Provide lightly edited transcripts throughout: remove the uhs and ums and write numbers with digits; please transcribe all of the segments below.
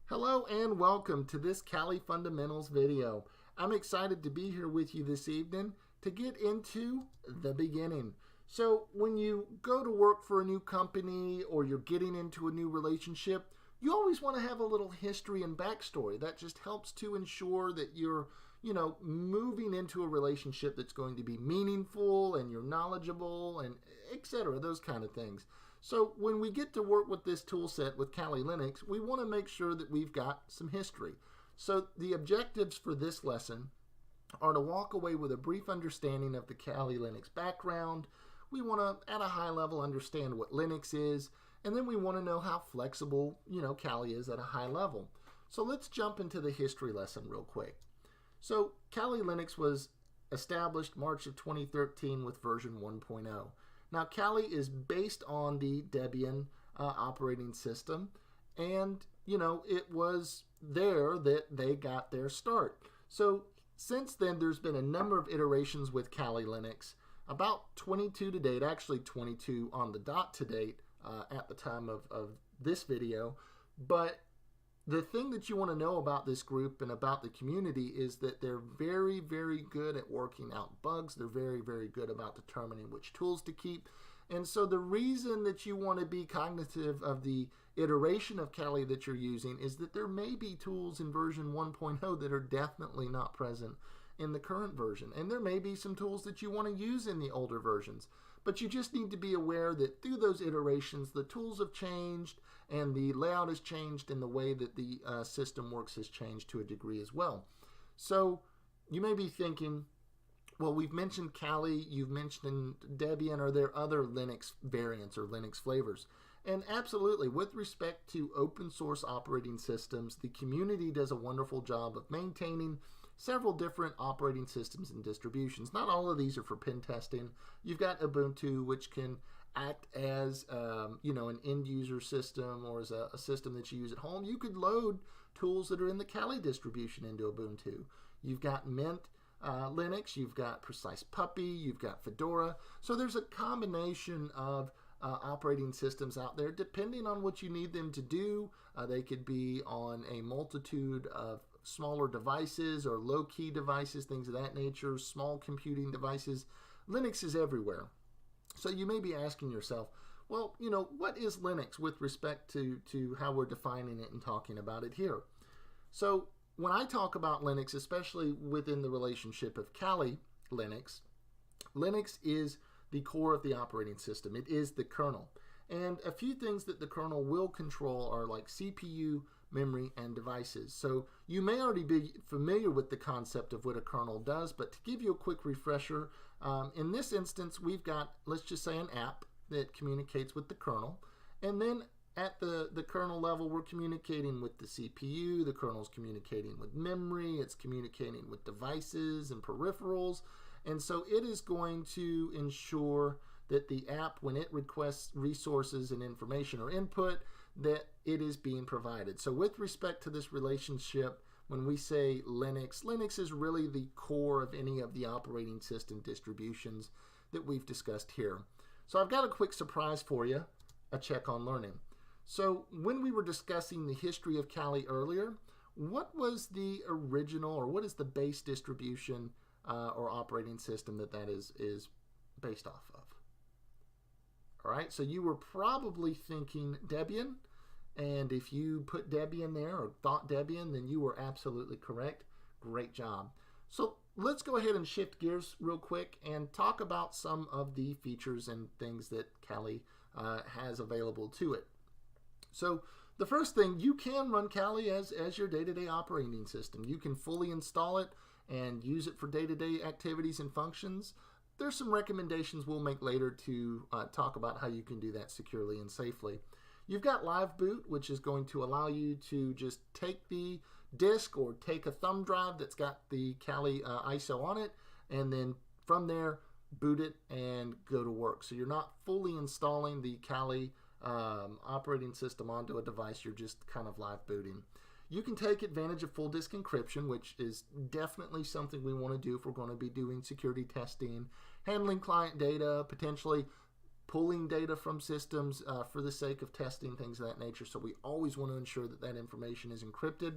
Hello and welcome to this Kali Fundamentals video. I'm excited to be here with you this evening to get into the beginning. So when you go to work for a new company or you're getting into a new relationship, you always want to have a little history and backstory. That just helps to ensure that you're, moving into a relationship that's going to be meaningful and you're knowledgeable and etc. Those kind of things. So when we get to work with this tool set with Kali Linux, we want to make sure that we've got some history. So the objectives for this lesson are to walk away with a brief understanding of the Kali Linux background. We want to, at a high level, understand what Linux is, and then we want to know how flexible, Kali is at a high level. So let's jump into the history lesson real quick. So Kali Linux was established March of 2013 with version 1.0. Now, Kali is based on the Debian operating system, and, it was there that they got their start. So since then, there's been a number of iterations with Kali Linux, about 22 to date, actually 22 on the dot to date at the time of this video. But the thing that you want to know about this group and about the community is that they're very, very good at working out bugs. They're very, very good about determining which tools to keep. And so the reason that you want to be cognitive of the iteration of Kali that you're using is that there may be tools in version 1.0 that are definitely not present in the current version. And there may be some tools that you want to use in the older versions. But you just need to be aware that through those iterations, the tools have changed and the layout has changed and the way that the system works has changed to a degree as well. So you may be thinking, well, we've mentioned Kali, you've mentioned Debian. Are there other Linux variants or Linux flavors? And absolutely, with respect to open source operating systems, the community does a wonderful job of maintaining several different operating systems and distributions. Not all of these are for pen testing. You've got Ubuntu, which can act as an end user system or as a system that you use at home. You could load tools that are in the Kali distribution into Ubuntu. You've got Mint Linux, you've got Precise Puppy, you've got Fedora. So there's a combination of operating systems out there depending on what you need them to do. They could be on a multitude of smaller devices or low-key devices, things of that nature, small computing devices. Linux is everywhere. So you may be asking yourself, well, what is Linux with respect to how we're defining it and talking about it here? So when I talk about Linux, especially within the relationship of Kali Linux, Linux is the core of the operating system. It is the kernel. And a few things that the kernel will control are like CPU, memory, and devices. So you may already be familiar with the concept of what a kernel does, but to give you a quick refresher, in this instance, we've got, let's just say, an app that communicates with the kernel. And then at the kernel level, we're communicating with the CPU, the kernel's communicating with memory, it's communicating with devices and peripherals. And so it is going to ensure that the app, when it requests resources and information or input, that it is being provided. So with respect to this relationship, when we say Linux, Linux is really the core of any of the operating system distributions that we've discussed here. So I've got a quick surprise for you, a check on learning. So when we were discussing the history of Kali earlier, what was the original, or what is the base distribution or operating system that is based off of? All right, so you were probably thinking Debian, and if you put Debian there or thought Debian, then you were absolutely correct. Great job. So let's go ahead and shift gears real quick and talk about some of the features and things that Kali has available to it. So the first thing, you can run Kali as your day-to-day operating system. You can fully install it and use it for day-to-day activities and functions. There's some recommendations we'll make later to talk about how you can do that securely and safely. You've got Live Boot, which is going to allow you to just take the disk or take a thumb drive that's got the Kali ISO on it, and then from there, boot it and go to work. So you're not fully installing the Kali operating system onto a device, you're just kind of live booting. You can take advantage of full disk encryption, which is definitely something we want to do if we're going to be doing security testing, handling client data, potentially pulling data from systems for the sake of testing, things of that nature. So we always want to ensure that that information is encrypted.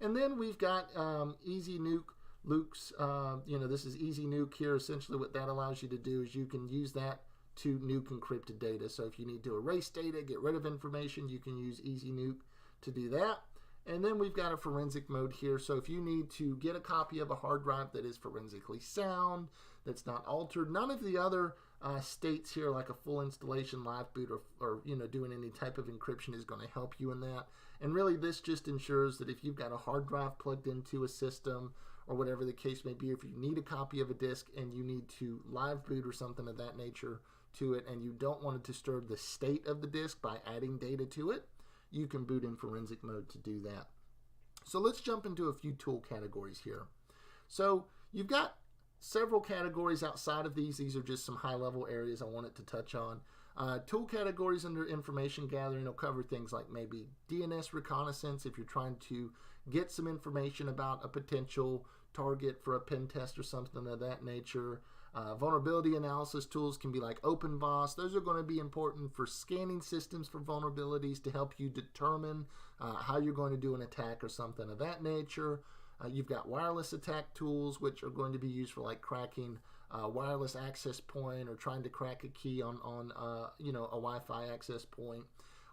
And then we've got Easy Nuke. Luke's, this is Easy Nuke here. Essentially what that allows you to do is you can use that to nuke encrypted data. So if you need to erase data, get rid of information, you can use Easy Nuke to do that. And then we've got a forensic mode here. So if you need to get a copy of a hard drive that is forensically sound, that's not altered, none of the other states here, like a full installation, live boot, or doing any type of encryption is going to help you in that. And really this just ensures that if you've got a hard drive plugged into a system or whatever the case may be, if you need a copy of a disk and you need to live boot or something of that nature to it, and you don't want to disturb the state of the disk by adding data to it, you can boot in forensic mode to do that. So let's jump into a few tool categories here. So you've got several categories outside of these. These are just some high-level areas I wanted to touch on. Tool categories under information gathering will cover things like maybe DNS reconnaissance if you're trying to get some information about a potential target for a pen test or something of that nature. Vulnerability analysis tools can be like OpenVOS. Those are going to be important for scanning systems for vulnerabilities to help you determine how you're going to do an attack or something of that nature. You've got wireless attack tools, which are going to be used for like cracking wireless access point or trying to crack a key on a Wi-Fi access point.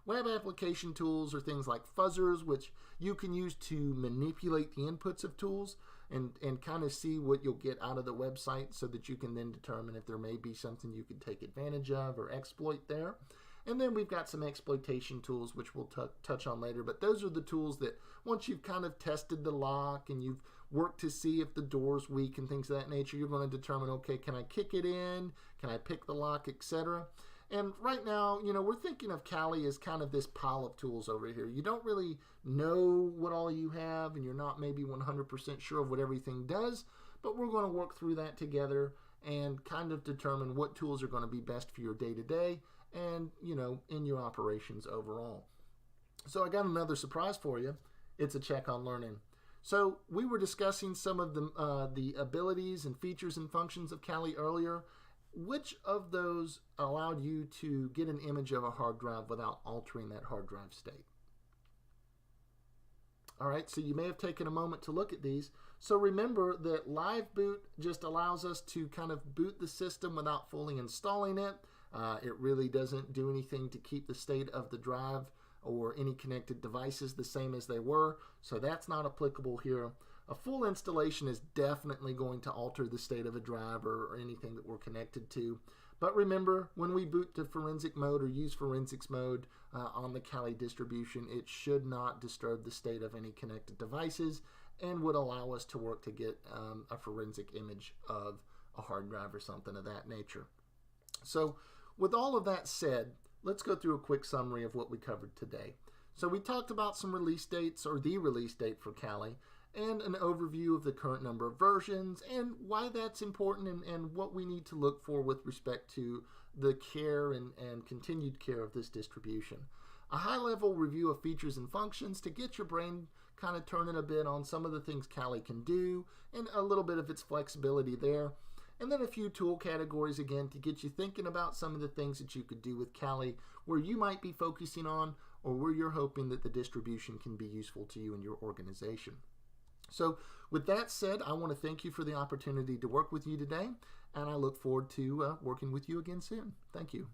Web application tools are things like fuzzers, which you can use to manipulate the inputs of tools and kind of see what you'll get out of the website so that you can then determine if there may be something you could take advantage of or exploit there. And then we've got some exploitation tools, which we'll touch on later. But those are the tools that once you've kind of tested the lock and you've worked to see if the door's weak and things of that nature, you're going to determine, okay, can I kick it in? Can I pick the lock, etc.? And right now, we're thinking of Kali as kind of this pile of tools over here. You don't really know what all you have, and you're not maybe 100% sure of what everything does, but we're going to work through that together and kind of determine what tools are going to be best for your day-to-day and, in your operations overall. So I got another surprise for you. It's a check on learning. So we were discussing some of the abilities and features and functions of Kali earlier. Which of those allowed you to get an image of a hard drive without altering that hard drive state? All right, so you may have taken a moment to look at these. So remember that live boot just allows us to kind of boot the system without fully installing it. It really doesn't do anything to keep the state of the drive or any connected devices the same as they were. So that's not applicable here. A full installation is definitely going to alter the state of a drive or anything that we're connected to. But remember, when we boot to forensic mode or use forensics mode on the Kali distribution, it should not disturb the state of any connected devices and would allow us to work to get a forensic image of a hard drive or something of that nature. So with all of that said, let's go through a quick summary of what we covered today. So we talked about some release dates, or the release date for Kali, and an overview of the current number of versions and why that's important and what we need to look for with respect to the care and continued care of this distribution. A high-level review of features and functions to get your brain kind of turning a bit on some of the things Kali can do and a little bit of its flexibility there. And then a few tool categories again to get you thinking about some of the things that you could do with Kali where you might be focusing on or where you're hoping that the distribution can be useful to you and your organization. So with that said, I want to thank you for the opportunity to work with you today, and I look forward to working with you again soon. Thank you.